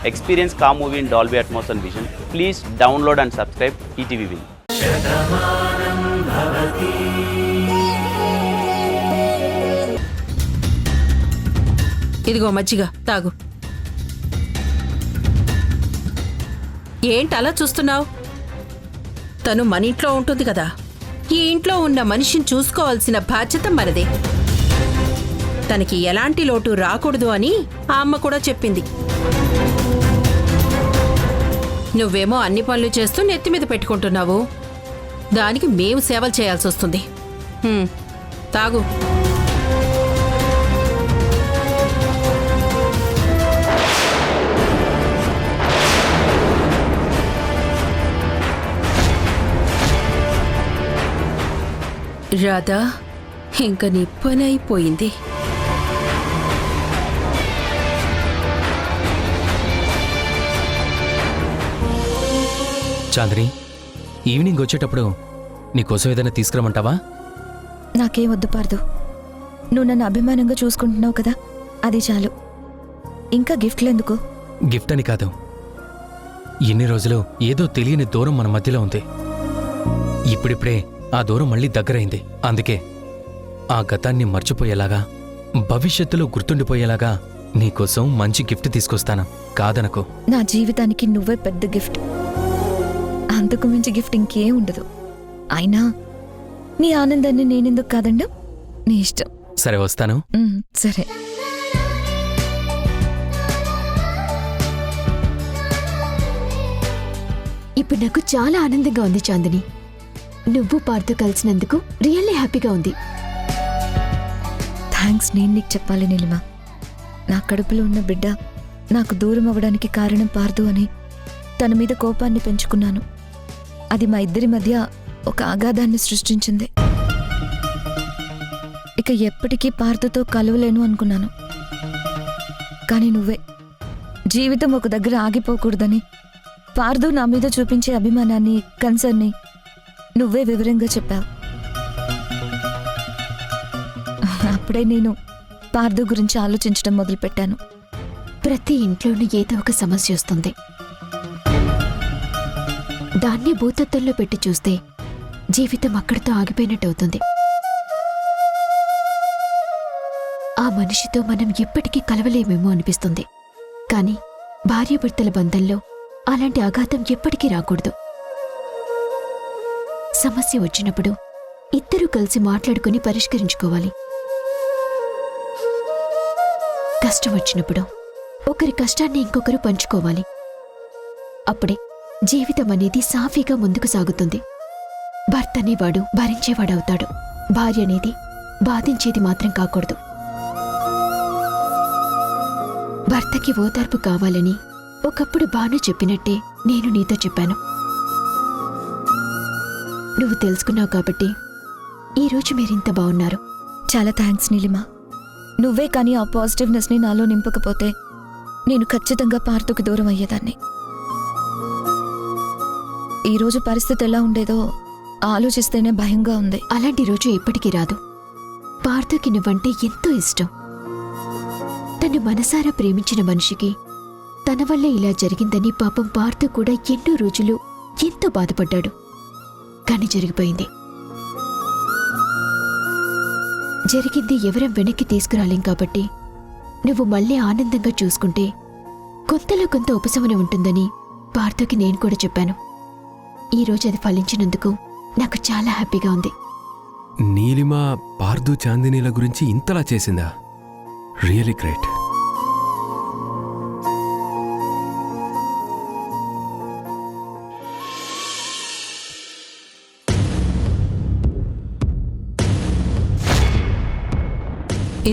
Experience Car movie in Dolby Atmos and Vision. Please download and subscribe ETV Win. ఇదిగో మజ్జిగ తాగు. ఏంటి అలా చూస్తున్నావు? తను మన ఇంట్లో ఉంటుంది కదా. ఈ ఇంట్లో ఉన్న మనిషిని చూసుకోవాల్సిన బాధ్యత మనదే. తనకి ఎలాంటి లోటు రాకూడదు అని ఆ అమ్మ కూడా చెప్పింది. నువ్వేమో అన్ని పనులు చేస్తూ నెత్తి మీద పెట్టుకుంటున్నావు. దానికి మేము సేవలు చేయాల్సి వస్తుంది. తాగు. రాధా, ఇంక నీ పని అయిపోయింది. చాందిని, ఈవినింగ్ వచ్చేటప్పుడు నీకోసం ఏదైనా తీసుకురమంటావా? నాకేం వద్దు పార్దు. నువ్వు నన్ను అభిమానంగా చూసుకుంటున్నావు కదా, అది చాలు. ఇంకా గిఫ్ట్లు ఎందుకు? గిఫ్ట్ అని కాదు, ఇన్ని రోజులు ఏదో తెలియని దూరం మన మధ్యలో ఉంది. ఇప్పుడిప్పుడే ఆ దూరం మళ్ళీ దగ్గరైంది. అందుకే ఆ గతాన్ని మర్చిపోయేలాగా, భవిష్యత్తులో గుర్తుండిపోయేలాగా నీకోసం మంచి గిఫ్ట్ తీసుకొస్తాను. కాదనకు. నా జీవితానికి నువ్వే పెద్ద గిఫ్ట్. అంతకు మించి గిఫ్ట్ ఇంకేం ఉండదు. అయినా నీ ఆనందాన్ని నేనెందుకు కాదండం? నీ ఇష్టం. సరే, వస్తాను. సరే. ఇప్పుడు నాకు చాలా ఆనందంగా ఉంది చాందిని. నువ్వు పార్తో కలిసినందుకు రియల్లీ హ్యాపీగా ఉంది. థ్యాంక్స్ నేను నీకు చెప్పాలి నీలిమా. నా కడుపులో ఉన్న బిడ్డ నాకు దూరం అవ్వడానికి కారణం పార్దు అని తన మీద కోపాన్ని పెంచుకున్నాను. అది మా ఇద్దరి మధ్య ఒక అగాధాన్ని సృష్టించింది. ఇక ఎప్పటికీ పార్దుతో కలవలేను అనుకున్నాను. కానీ నువ్వే జీవితం ఒక దగ్గర ఆగిపోకూడదని పార్దు నా మీద చూపించే అభిమానాన్ని, కన్సర్న్ని నువ్వే వివరంగా చెప్పావు. అప్పుడే నేను పార్దు గురించి ఆలోచించడం మొదలుపెట్టాను. ప్రతి ఇంట్లోనూ ఏదో ఒక సమస్య వస్తుంది. దాన్ని భూతత్వంలో పెట్టి చూస్తే జీవితం అక్కడితో ఆగిపోయినట్టవుతుంది. ఆ మనిషితో మనం ఎప్పటికీ కలవలేమేమో అనిపిస్తుంది. కానీ భార్యాభర్తల బంధంలో అలాంటి ఆఘాతం ఎప్పటికీ రాకూడదు. సమస్య వచ్చినప్పుడు ఇద్దరూ కలిసి మాట్లాడుకుని పరిష్కరించుకోవాలి. కష్టం వచ్చినప్పుడు ఒకరి కష్టాన్ని ఇంకొకరు పంచుకోవాలి. అప్పుడే జీవితం అనేది సాఫీగా ముందుకు సాగుతుంది. భర్త అనేవాడు భరించేవాడవుతాడు. భార్య అనేది బాధించేది మాత్రం కాకూడదు. భర్తకి ఓదార్పు కావాలని ఒకప్పుడు బాను చెప్పినట్టే నేను నీతో చెప్పాను. నువ్వు తెలుసుకున్నావు కాబట్టి ఈరోజు మీరింత బాగున్నారు. చాలా థ్యాంక్స్ నీలిమా. నువ్వే కానీ ఆ పాజిటివ్నెస్ని నాలో నింపకపోతే నేను ఖచ్చితంగా పార్దుకి దూరం అయ్యేదాన్ని. ఈరోజు పరిస్థితి ఎలా ఉండేదో ఆలోచిస్తేనే భయంగా ఉంది. అలాంటి రోజు ఎప్పటికీ రాదు. పార్థుకి నువ్వంటే ఎంతో ఇష్టం. తను మనసారా ప్రేమించిన మనిషికి తన వల్ల ఇలా జరిగిందని పాపం పార్థు కూడా ఎన్నో రోజులు ఎంతో బాధపడ్డాడు. కాని జరిగిపోయింది. జరిగింది ఎవరం వెనక్కి తీసుకురాలేం కాబట్టి నువ్వు మళ్ళీ ఆనందంగా చూసుకుంటే కొంతలో కొంత ఉపశమనం ఉంటుందని పార్థుకి నేను కూడా చెప్పాను. ఈరోజు అది ఫలించినందుకు నాకు చాలా హ్యాపీగా ఉంది. నీలిమ పార్దు చాందినీల గురించి ఇంతలా చేసిందా? Really great.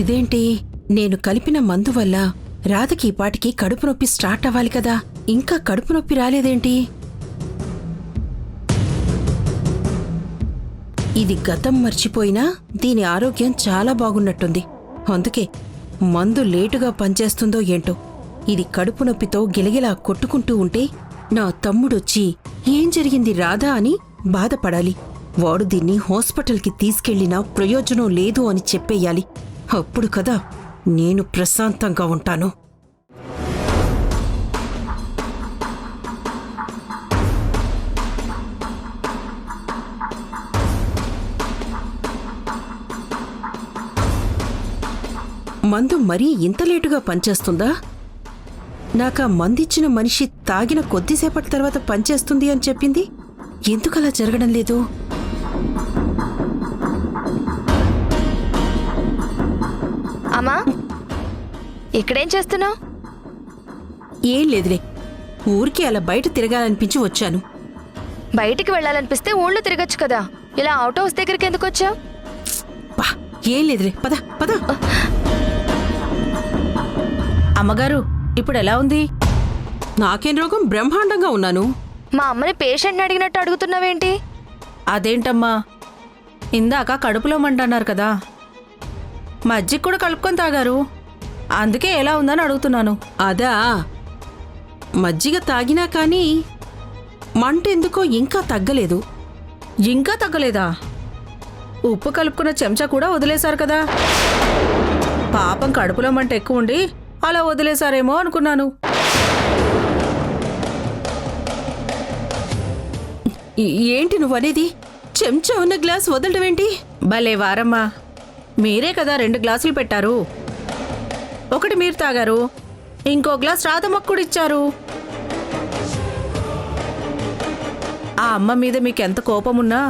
ఇదేంటి, నేను కలిపిన మందు వల్ల రాధకి ఈ పాటికి కడుపు నొప్పి స్టార్ట్ అవ్వాలి కదా, ఇంకా కడుపు నొప్పి రాలేదేంటి? ఇది గతం మర్చిపోయినా దీని ఆరోగ్యం చాలా బాగున్నట్టుంది. అందుకే మందు లేటుగా పనిచేస్తుందో ఏంటో ఇది కడుపు నొప్పితో గిలగిలా కొట్టుకుంటూ ఉంటే నా తమ్ముడొచ్చి ఏం జరిగింది రాధా అని బాధపడాలి. వాడు దీన్ని హాస్పిటల్కి తీసుకెళ్లినా ప్రయోజనం లేదు అని చెప్పేయాలి. అప్పుడు కదా నేను ప్రశాంతంగా ఉంటాను. మందు మరీ ఇంత లేటుగా పనిచేస్తుందా? నాకా మందిచ్చిన మనిషి తాగిన కొద్దిసేపటి తర్వాత పనిచేస్తుంది అని చెప్పింది. ఎందుకలా జరగడం లేదు? అమ్మా, ఇక్కడేం చేస్తున్నావు? ఏం లేదులే, ఊరికి అలా బయట తిరగాలనిపించి వచ్చాను. బయటికి వెళ్ళాలనిపిస్తే ఊళ్ళో తిరగచ్చు కదా, ఇలా అవుట్ హౌస్ దగ్గరికి ఎందుకు వచ్చావు? పా, ఏం లేదులే, పద పద. అమ్మగారు, ఇప్పుడు ఎలా ఉంది? నాకేం రోగం, బ్రహ్మాండంగా ఉన్నాను. మా అమ్మని పేషెంట్ని అడిగినట్టు అడుగుతున్నావేంటి? అదేంటమ్మా, ఇందాక కడుపులో మంటన్నారు కదా, మజ్జిగ కూడా కలుపుకొని తాగారు, అందుకే ఎలా ఉందని అడుగుతున్నాను. అదా, మజ్జిగ తాగినా కానీ మంట ఎందుకో ఇంకా తగ్గలేదు. ఇంకా తగ్గలేదా? ఉప్పు కలుపుకున్న చెంచా కూడా వదిలేశారు కదా. పాపం కడుపులో మంట ఎక్కువ ఉండి అలా వదిలేశారేమో అనుకున్నాను. ఏంటి నువ్వనేది? చెంచా ఉన్న గ్లాస్ వదలడం ఏంటి? భలే వారమ్మా, మీరే కదా 2 గ్లాసులు పెట్టారు. ఒకటి మీరు తాగారు, ఇంకో గ్లాస్ రాధమ్మకు కూడా ఇచ్చారు. ఆ అమ్మ మీద మీకెంత కోపమున్నా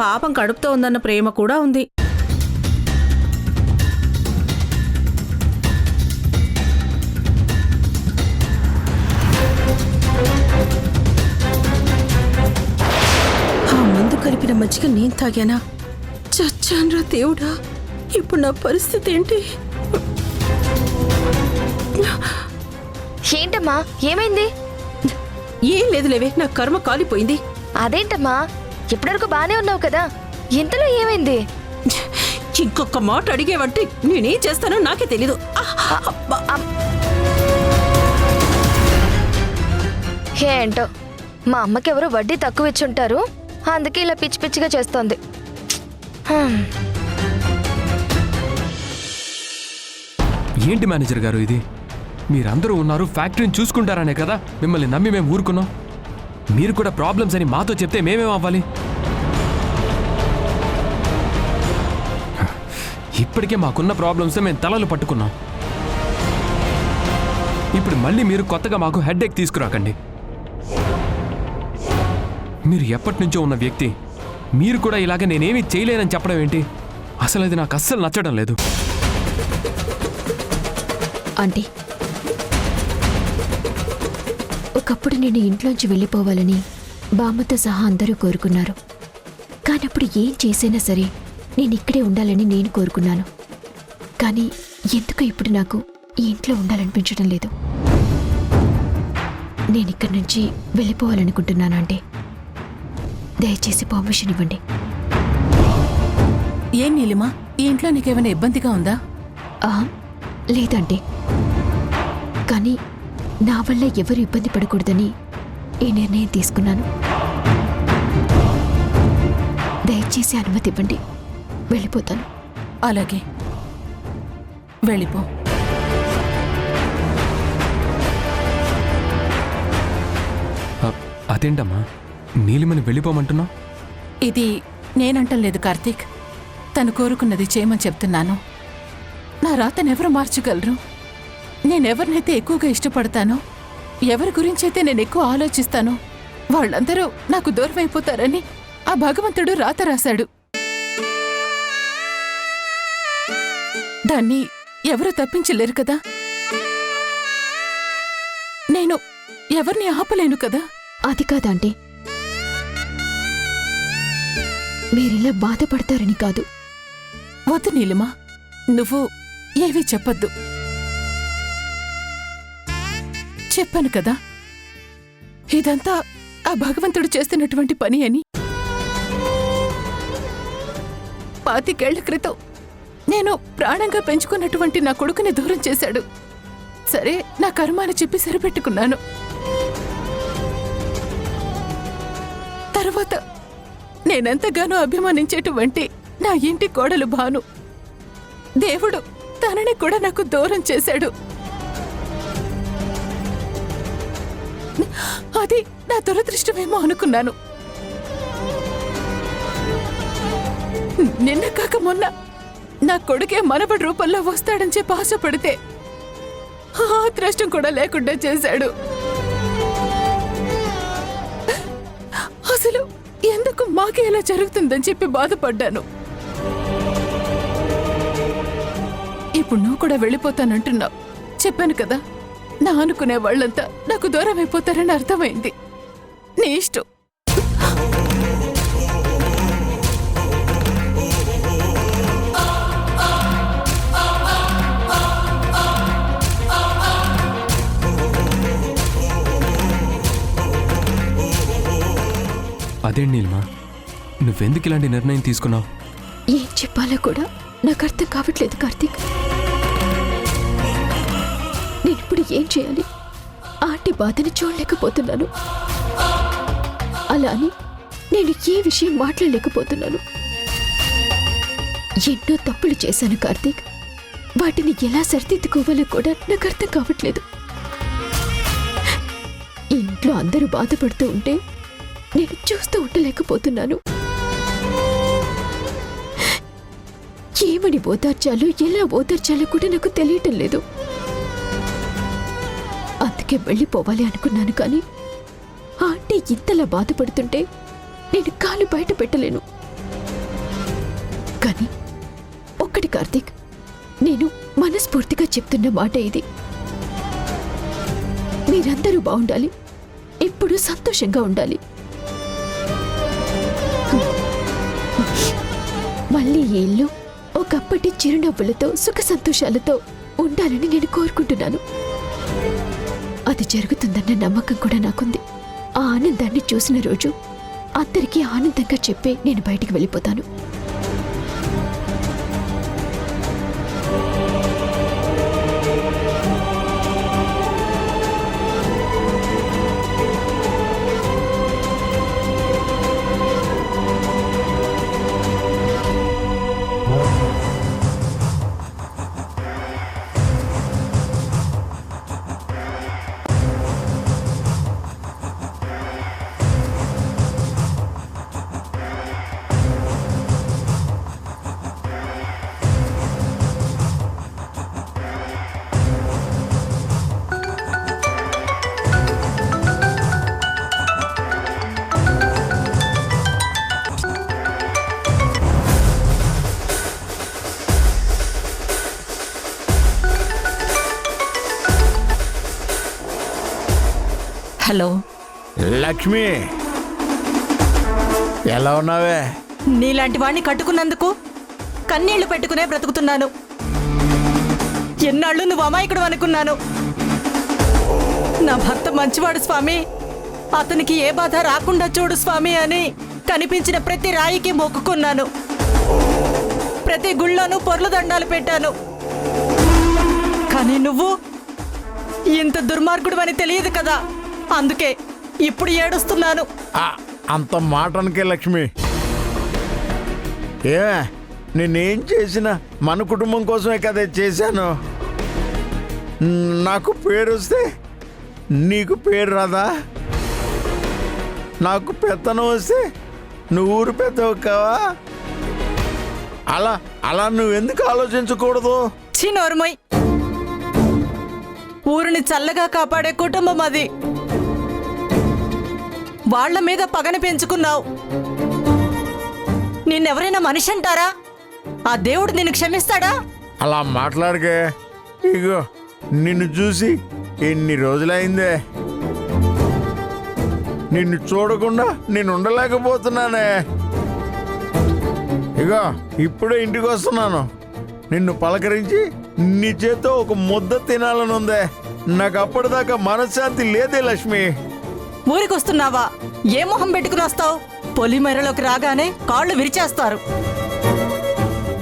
పాపం కడుపుతో ఉందన్న ప్రేమ కూడా ఉంది. ఆ మందు కలిపిన మజ్జిగ నేను తాగానా? చచ్చాన్రా దేవుడా, ఇప్పుడు నా పరిస్థితి ఏంటి? ఏంటమ్మా, ఏమైంది? ఏం లేదులేవే, నా కర్మ కాలిపోయింది. అదేంటమ్మా, ఇప్పటివరకు బానే ఉన్నావు కదా, ఇంతలో ఏమైంది? ఇంకొక మాట అడిగేవంటే నేనేం చేస్తానో నాకే తెలీదు. ఏంటో, మా అమ్మకెవరో వడ్డీ తక్కువ ఇచ్చుంటారు, అందుకే ఇలా పిచ్చి పిచ్చిగా చేస్తోంది. ఏంటి మేనేజర్ గారు ఇది? మీరందరూ ఉన్నారు, ఫ్యాక్టరీని చూసుకుంటారనే కదా మిమ్మల్ని నమ్మి మేము ఊరుకున్నాం. మీరు కూడా ప్రాబ్లమ్స్ అని మాతో చెప్తే మేమేం అవ్వాలి? ఇప్పటికే మాకున్న ప్రాబ్లమ్స్ మేము తలలు పట్టుకున్నాం. ఇప్పుడు మళ్ళీ మీరు కొత్తగా మాకు హెడ్ఏక్ తీసుకురాకండి. మీరు ఎప్పటి నుంచో ఉన్న వ్యక్తి, మీరు కూడా ఇలాగ నేనేమీ చేయలేనని చెప్పడం ఏంటి? అసలు అది నాకు అస్సలు నచ్చడం లేదు. ఆంటీ, ఒకప్పుడు నేను ఇంట్లోంచి వెళ్ళిపోవాలని బామ్మతో సహా అందరూ కోరుకున్నారు. కానప్పుడు ఏం చేసైనా సరే నేను ఇక్కడే ఉండాలని నేను కోరుకున్నాను. కానీ ఎందుకు ఇప్పుడు నాకు ఈ ఇంట్లో ఉండాలనిపించడం లేదు. నేను ఇక్కడి నుంచి వెళ్ళిపోవాలనుకుంటున్నాను అంటే దయచేసి పర్మిషన్ ఇవ్వండి. ఏం నీలిమా, ఈ ఇంట్లో నీకేమైనా ఇబ్బందిగా ఉందా? లేదంటే, కానీ నా వల్ల ఎవరు ఇబ్బంది పడకూడదని ఈ నిర్ణయం తీసుకున్నాను. దయచేసి అనుమతి ఇవ్వండి, వెళ్ళిపోతాను. అలాగే, వెళ్ళిపో. అదేంటమ్మా, నీలిమని వెళ్ళిపోమంటున్నావు? ఇది నేనంటం లేదు కార్తీక్, తను కోరుకున్నది చేయమని చెప్తున్నాను. నా రాతనెవరు మార్చగలరు? నేనెవరినైతే ఎక్కువగా ఇష్టపడతానో, ఎవరి గురించైతే నేను ఎక్కువ ఆలోచిస్తానో వాళ్ళందరూ నాకు దూరం అయిపోతారని ఆ భగవంతుడు రాత రాశాడు. దాన్ని ఎవరు తప్పించలేరు కదా. నేను ఎవరిని ఆపలేను కదా. అది కాదంటే, మీరిలా బాధపడతారని కాదు. వద్దు నీలిమా, నువ్వు ఏవీ చెప్పొద్దు. చెప్పాను కదా, ఇదంతా ఆ భగవంతుడు చేస్తున్నటువంటి పని అని. 25 ఏళ్ల క్రితం నేను ప్రాణంగా పెంచుకున్నటువంటి నా కొడుకుని దూరం చేశాడు. సరే, నా కర్మాన్ని చెప్పి సరిపెట్టుకున్నాను. తర్వాత నేనెంతగానో అభిమానించేటువంటి నా ఇంటి కోడలు భాను, దేవుడు తనని కూడా నాకు దూరం చేశాడు. అది నా దురదృష్టమేమో అనుకున్నాను. నిన్న కాక మొన్న నా కొడుకే మనవడి రూపంలో వస్తాడని చెప్పి ఆశపడితే ఆ అదృష్టం కూడా లేకుండా చేశాడు. అసలు ఎందుకు మాకే ఇలా జరుగుతుందని చెప్పి బాధపడ్డాను. ఇప్పుడు నువ్వు కూడా వెళ్ళిపోతానంటున్నావు. చెప్పాను కదా, నా అనుకునే వాళ్ళంతా నాకు దూరం అయిపోతారని అర్థమైంది. నీ ఇష్టం. అదేంటి నీలిమా, నువ్వెందుకు ఇలాంటి నిర్ణయం తీసుకున్నావు? ఏం చెప్పాలో కూడా నాకు అర్థం కావట్లేదు కార్తీక్. నేనిప్పుడు ఏం చేయాలి? ఆంటీ బాధని చూడలేకపోతున్నాను. అలా అని నేను ఏ విషయం మాట్లాడలేకపోతున్నాను. ఎన్నో తప్పులు చేశాను కార్తీక్. వాటిని ఎలా సరిదిద్దుకోవాలో కూడా నాకు అర్థం కావట్లేదు. ఈ ఇంట్లో అందరూ బాధపడుతూ ఉంటే నేను చూస్తూ ఉండలేకపోతున్నాను. ఏమని ఓదార్చాలో ఎలా ఓదార్చాలో కూడా నాకు తెలియటం లేదు. అందుకే వెళ్ళిపోవాలి అనుకున్నాను. కానీ ఆంటీ ఇంతలా బాధపడుతుంటే నేను కాలు బయట పెట్టలేను. కానీ ఒక్కటి కార్తీక్, నేను మనస్ఫూర్తిగా చెప్తున్న మాట ఇది. మీరందరూ బాగుండాలి, ఎప్పుడూ సంతోషంగా ఉండాలి. మళ్ళీ ఈ ఇల్లు ఒకప్పటి చిరునవ్వులతో సుఖ సంతోషాలతో ఉండాలని నేను కోరుకుంటున్నాను. అది జరుగుతుందన్న నమ్మకం కూడా నాకుంది. ఆ ఆనందాన్ని చూసిన రోజు అందరికీ ఆనందంగా చెప్పి నేను బయటికి వెళ్ళిపోతాను. హలో లక్ష్మి, ఎలా ఉన్నావే? నీలాంటి వాణ్ణి కట్టుకున్నందుకు కన్నీళ్లు పెట్టుకునే బ్రతుకుతున్నాను. ఎన్నాళ్ళు నువ్వు అమాయకుడు అనుకున్నాను. నా భర్త మంచివాడు స్వామి, అతనికి ఏ బాధ రాకుండా చూడు స్వామి అని కనిపించిన ప్రతి రాయికి మొక్కుకున్నాను. ప్రతి గుళ్ళోనూ పొర్లు దండాలు పెట్టాను. కానీ నువ్వు ఇంత దుర్మార్గుడు అని తెలియదు కదా, అందుకే ఇప్పుడు ఏడుస్తున్నాను. అంత మాటనికే లక్ష్మి. ఏమే, నేనేం చేసినా మన కుటుంబం కోసమే కదా చేశాను. నాకు పేరు వస్తే నీకు పేరు రాదా? నాకు పెత్తనం వస్తే నువ్వు ఊరు పెద్దవు కావా? అలా అలా నువ్వెందుకు ఆలోచించకూడదు? చిన్నోర్మయ్, ఊరిని చల్లగా కాపాడే కుటుంబం అది. వాళ్ల మీద పగని పెంచుకున్నావు. నిన్నెవరైనా మనిషి అంటారా? ఆ దేవుడు నిన్ను క్షమిస్తాడా? అలా మాట్లాడకే. ఇగో నిన్ను చూసి ఎన్ని రోజులైందే. నిన్ను చూడకుండా నేను ఉండలేకపోతున్నానే. ఇగో ఇప్పుడే ఇంటికి వస్తున్నాను. నిన్ను పలకరించి నీ చేత్తో ఒక ముద్ద తినాలని ఉందే. నాకు అప్పటిదాకా మనశ్శాంతి లేదే లక్ష్మి. ఊరికొస్తున్నావా? ఏ మొహం పెట్టుకుని వస్తావు? పొలిమేరలోకి రాగానే కాళ్ళు విరిచేస్తారు.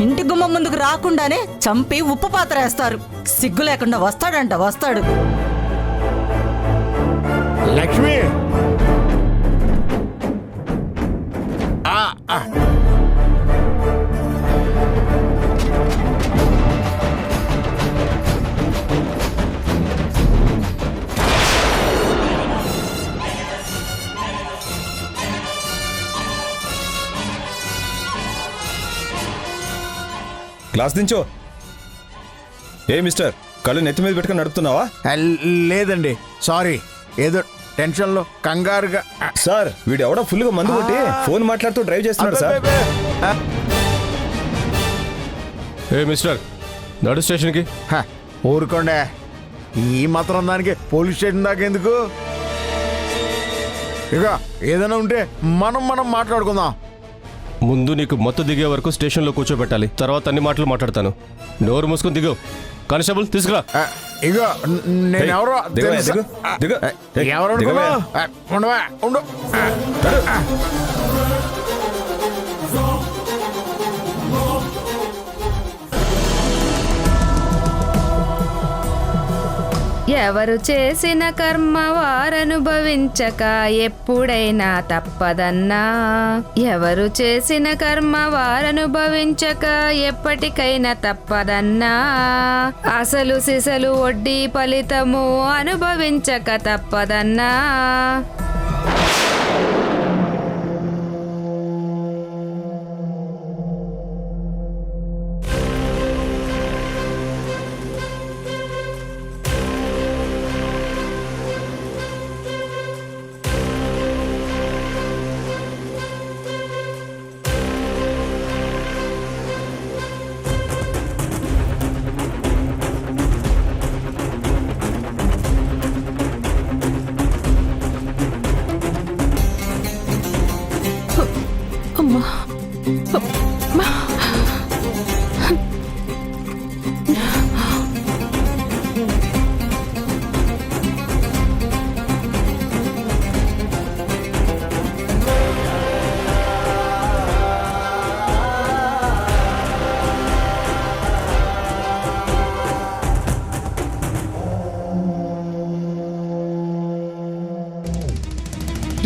ఇంటి గుమ్మం ముందుకు రాకుండానే చంపి ఉప్పు పాత్ర వేస్తారు. సిగ్గు లేకుండా వస్తాడు. లక్ష్మి, గ్లాస్ దించో. ఏ మిస్టర్, కళ్ళు నెత్తి మీద పెట్టుకుని నడుపుతున్నావా? లేదండి, సారీ, ఏదో టెన్షన్లో కంగారుగా. సార్, వీడు ఎవడో ఫుల్గా మందు కొట్టి ఫోన్ మాట్లాడుతూ డ్రైవ్ చేస్తున్నాడు సార్. ఏ మిస్టర్, నడు స్టేషన్కి. ఊరుకోండే, ఈ మాత్రం దానికి పోలీస్ స్టేషన్ దాకా ఎందుకు? ఇక ఏదైనా ఉంటే మనం మాట్లాడుకుందాం. ముందు నీకు మత్తు దిగే వరకు స్టేషన్లో కూర్చోబెట్టాలి, తర్వాత అన్ని మాటలు మాట్లాడతాను. నోరు మూసుకుని దిగు. కానిస్టేబుల్ తీసుకురా. ఇగో నేనెవరో దిగు. ఎవరు ఉండవా ఉండు. ఎవరు చేసిన కర్మ వారనుభవించక ఎప్పుడైనా తప్పదన్నా. ఎవరు చేసిన కర్మ వారనుభవించక ఎప్పటికైనా తప్పదన్నా. అసలు సిసలు వడ్డీ ఫలితము అనుభవించక తప్పదన్నా. అమ్మా,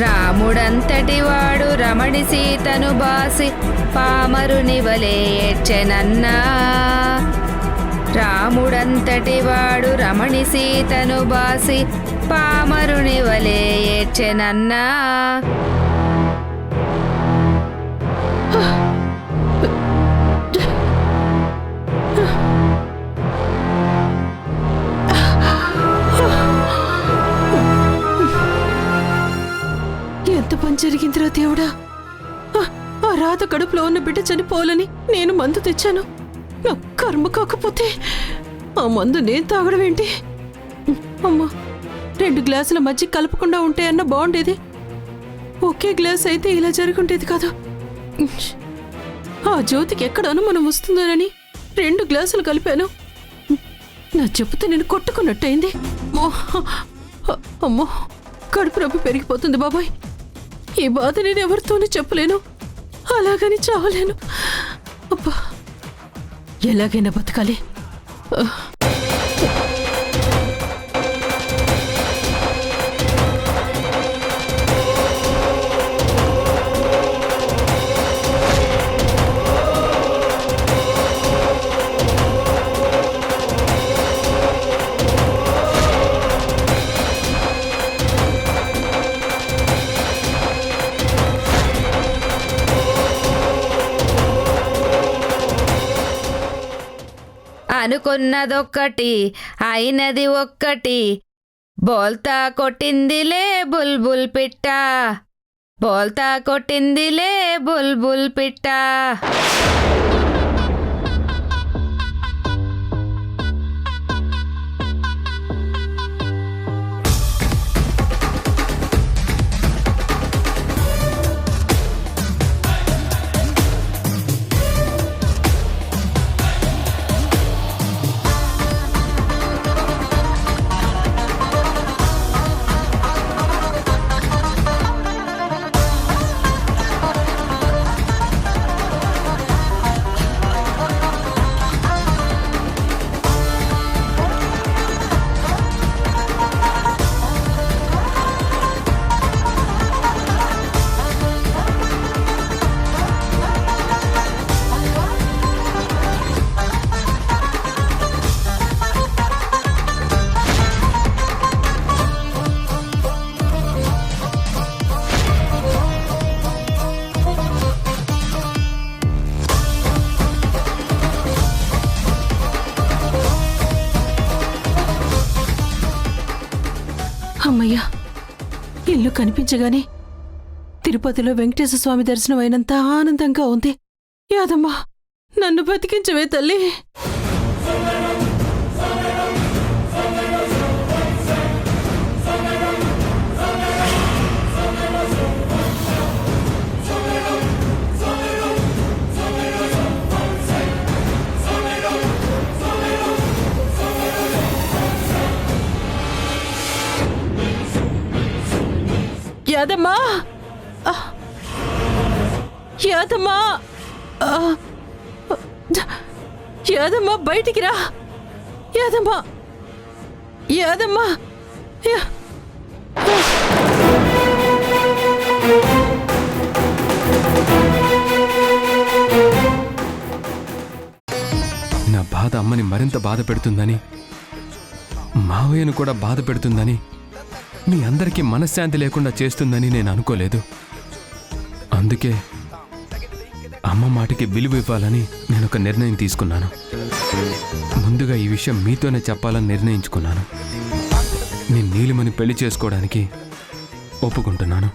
రాముడంతటి వాడు రమణి సీతను బాసి పామరుని వలె ఏడ్చెనన్నా. రాముడంతటి వాడు రమణి సీతను బాసి పామరుని వలె ఏడ్చెనన్నా. ఎంత పని జరిగిందిరా దేవుడా! ఆ రాధ కడుపులో ఉన్న బిడ్డ చనిపోవాలని నేను మందు తెచ్చాను. నా కర్మ కాకపోతే ఆ మందు నేను తాగడం ఏంటి? అమ్మా, 2 గ్లాసుల మజ్జిగ కలపకుండా ఉంటే అన్న బాగుండేది. ఒకే గ్లాస్ అయితే ఇలా జరుగుండేది కాదు. ఆ జ్యోతికి ఎక్కడ అనుమానం వస్తుందోనని 2 గ్లాసులు కలిపాను. నా చెప్పుతో నేను కొట్టుకున్నట్టయింది. అమ్మో, కడుపు నొప్పి పెరిగిపోతుంది బాబాయ్. ఈ బాధ నేను ఎవరితోనూ చెప్పలేను, అలాగని చావలేను. అబ్బా, ఎలాగైనా బతకాలి. అనుకున్నదొక్కటి అయినది ఒక్కటి. బోల్తా కొట్టిందిలే బుల్బుల్ పిట్ట. బోల్తా కొట్టిందిలే బుల్బుల్ పిట్ట. అమ్మయ్యా, ఇల్లు కనిపించగానే తిరుపతిలో వెంకటేశ్వర స్వామి దర్శనం అయినంత ఆనందంగా ఉంది. యాదమ్మా, నన్ను బతికించవే తల్లి. యాదమ్మా, యాదమ్మా, యాదమ్మా, బయటికి రా. యాదమ్మా, యాదమ్మా. నా బాధ అమ్మని మరింత బాధ పెడుతుందని, మావయ్యను కూడా బాధ పెడుతుందని, మీ అందరికీ మనశ్శాంతి లేకుండా చేస్తుందని నేను అనుకోలేదు. అందుకే అమ్మ మాటకి విలువ ఇవ్వాలని నేను ఒక నిర్ణయం తీసుకున్నాను. ముందుగా ఈ విషయం మీతోనే చెప్పాలని నిర్ణయించుకున్నాను. నేను నీలిమని పెళ్లి చేసుకోవడానికి ఒప్పుకుంటున్నాను.